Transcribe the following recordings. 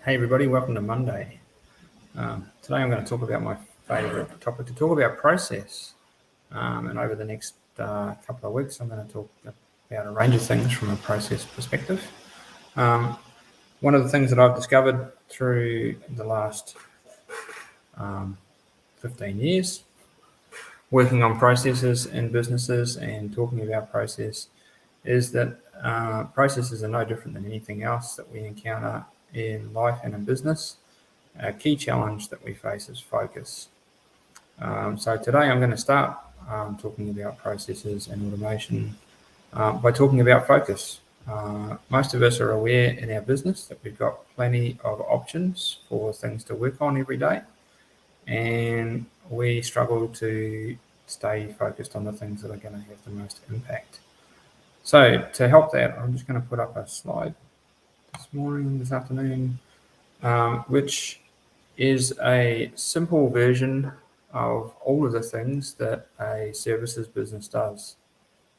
Hey everybody, welcome to Monday. Today I'm going to talk about my favourite topic to talk about, process. And over the next couple of weeks I'm going to talk about a range of things from a process perspective. One of the things that I've discovered through the last 15 years working on processes in businesses and talking about process is that processes are no different than anything else that we encounter in life and in business. A key challenge that we face is focus. So today I'm going to start talking about processes and automation by talking about focus. Most of us are aware in our business that we've got plenty of options for things to work on every day, and we struggle to stay focused on the things that are going to have the most impact. So to help that, I'm just going to put up a slide this afternoon, which is a simple version of all of the things that a services business does.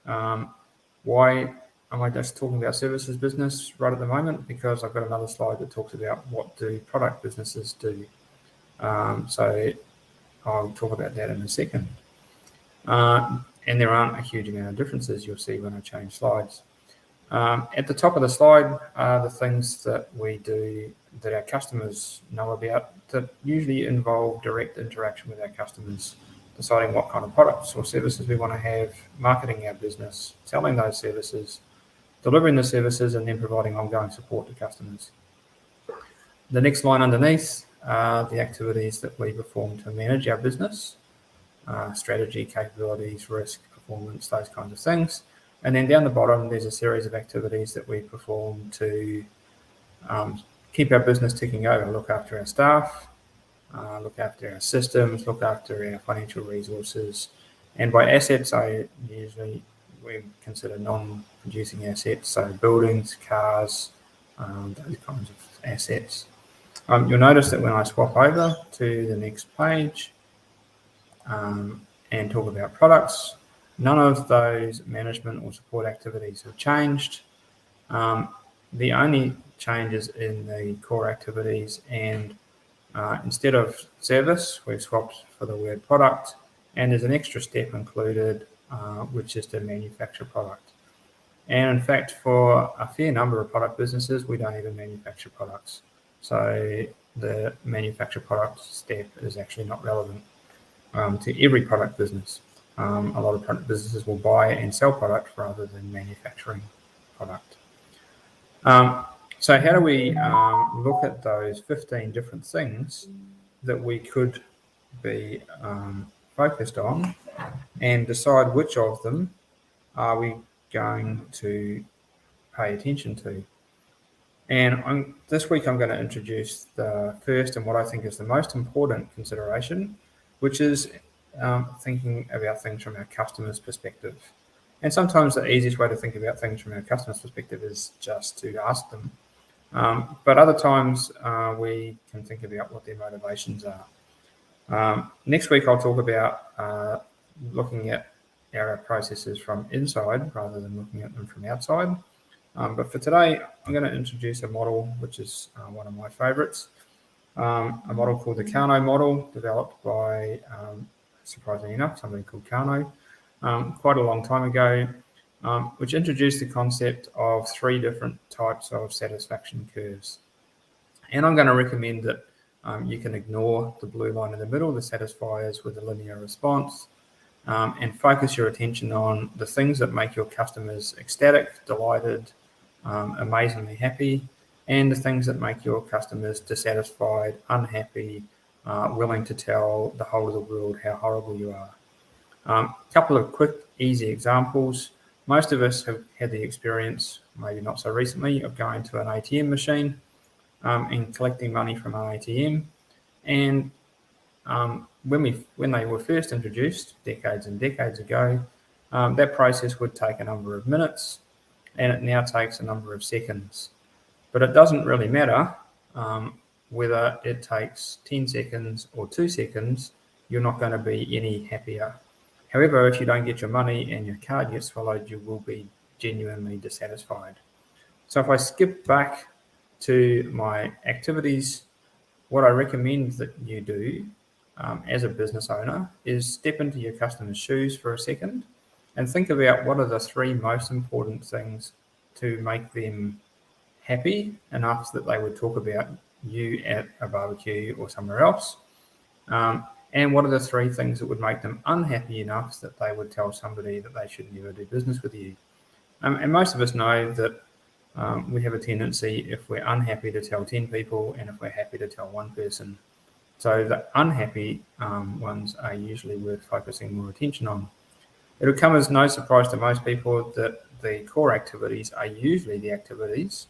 Why am I just talking about services business right at the moment? Because I've got another slide that talks about what do product businesses do. So I'll talk about that in a second. And there aren't a huge amount of differences, you'll see when I change slides. At the top of the slide are the things that we do that our customers know about that usually involve direct interaction with our customers, deciding what kind of products or services we want to have, marketing our business, selling those services, delivering the services, and then providing ongoing support to customers. The next line underneath are the activities that we perform to manage our business, strategy, capabilities, risk, performance, those kinds of things. And then down the bottom, there's a series of activities that we perform to keep our business ticking over, look after our staff, look after our systems, look after our financial resources. And by assets, we consider non-producing assets, so buildings, cars, those kinds of assets. You'll notice that when I swap over to the next page and talk about products, none of those management or support activities have changed. The only changes in the core activities, and instead of service, we've swapped for the word product, and there's an extra step included, which is to manufacture product. And in fact, for a fair number of product businesses, we don't even manufacture products. So the manufacture product step is actually not relevant to every product business. A lot of product businesses will buy and sell product rather than manufacturing product. So how do we look at those 15 different things that we could be focused on and decide which of them are we going to pay attention to? And this week I'm going to introduce the first and what I think is the most important consideration, which is thinking about things from our customer's perspective. And sometimes the easiest way to think about things from our customer's perspective is just to ask them. But other times we can think about what their motivations are. Next week I'll talk about looking at our processes from inside rather than looking at them from outside. But for today, I'm going to introduce a model which is one of my favorites, a model called the Carnot model, developed by, surprisingly enough, somebody called Carnot, quite a long time ago, which introduced the concept of 3 different types of satisfaction curves. And I'm going to recommend that you can ignore the blue line in the middle, the satisfiers with a linear response, and focus your attention on the things that make your customers ecstatic, delighted, amazingly happy, and the things that make your customers dissatisfied, unhappy, willing to tell the whole of the world how horrible you are. A couple of quick, easy examples. Most of us have had the experience, maybe not so recently, of going to an ATM machine and collecting money from an ATM. And when they were first introduced, decades and decades ago, that process would take a number of minutes, and it now takes a number of seconds. But it doesn't really matter whether it takes 10 seconds or 2 seconds, you're not going to be any happier. However, if you don't get your money and your card gets swallowed, you will be genuinely dissatisfied. So if I skip back to my activities, what I recommend that you do as a business owner is step into your customer's shoes for a second and think about what are the 3 most important things to make them happy enough that they would talk about you at a barbecue or somewhere else. And what are the 3 things that would make them unhappy enough that they would tell somebody that they should never do business with you? And most of us know that we have a tendency, if we're unhappy, to tell 10 people, and if we're happy, to tell 1 person. So the unhappy ones are usually worth focusing more attention on. It'll come as no surprise to most people that the core activities are usually the activities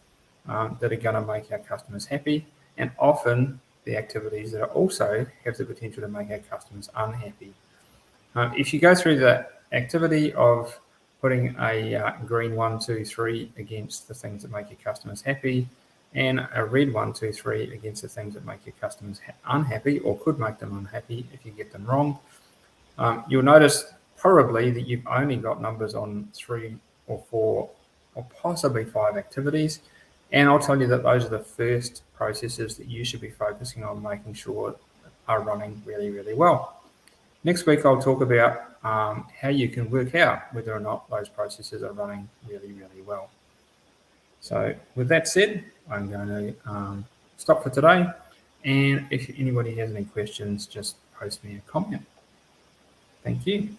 that are going to make our customers happy, and often the activities that also have the potential to make our customers unhappy. If you go through the activity of putting a green 1, 2, 3 against the things that make your customers happy, and a red 1, 2, 3 against the things that make your customers unhappy or could make them unhappy if you get them wrong, you'll notice probably that you've only got numbers on 3 or 4 or possibly 5 activities. And I'll tell you that those are the first processes that you should be focusing on making sure are running really, really well. Next week, I'll talk about how you can work out whether or not those processes are running really, really well. So with that said, I'm going to stop for today. And if anybody has any questions, just post me a comment. Thank you.